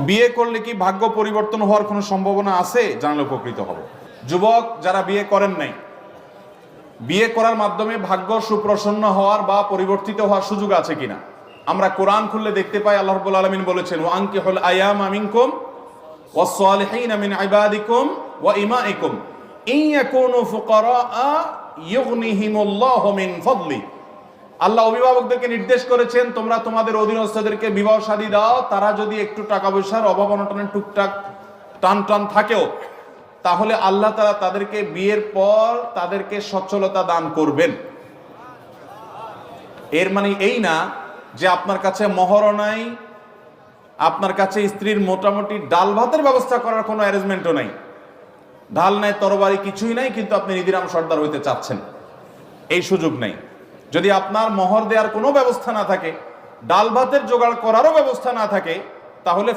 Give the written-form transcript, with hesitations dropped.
বিয়ে করলে কি ভাগ্য পরিবর্তন হওয়ার কোনো সম্ভাবনা আছে? জানলে উপকৃত হব। যুবক যারা বিয়ে করেন নাই, বিয়ে করার মাধ্যমে ভাগ্য সুপ্রসন্ন হওয়ার বা পরিবর্তিত হওয়ার সুযোগ আছে কিনা? আমরা কোরআন খুললে দেখতে পাই আল্লাহ রাব্বুল আলামিন বলেছেন, ওয়া আনকিহুল আয়ামা মিনকুম ওয়াস সালিহিনা মিন ইবাদিকুম ওয়া ইমাইকুম ইন ইয়াকুনু ফুকারা ইউগনিহিমুল্লাহু মিন ফাদলি। আল্লাহ অভিভাবকদেরকে নির্দেশ করেছেন, তোমরা তোমাদের অধীনস্থদেরকে বিবাহ শাদী দাও, তারা যদি একটু টাকা পয়সার অভাব অনটনের টুকটাক টান থাকেও, তাহলে আল্লাহ তাআলা তাদেরকে বিয়ের পর তাদেরকে সচ্ছলতা দান করবেন। এর মানে এই না যে আপনার কাছে মোহরও নাই, আপনার কাছে স্ত্রীর মোটামুটি ডাল ভাতের ব্যবস্থা করার কোনো অ্যারেঞ্জমেন্টও নাই, ঢাল নাই তরবারি কিছুই নাই, কিন্তু আপনি নিধিরাম সর্দার হইতে চাচ্ছেন, এই সুযোগ নেই। যদি আপনার মোহর দেওয়ার কোনো ব্যবস্থা না থাকে, ডাল ভাতের জোগাড় করারও ব্যবস্থা না থাকে, তাহলে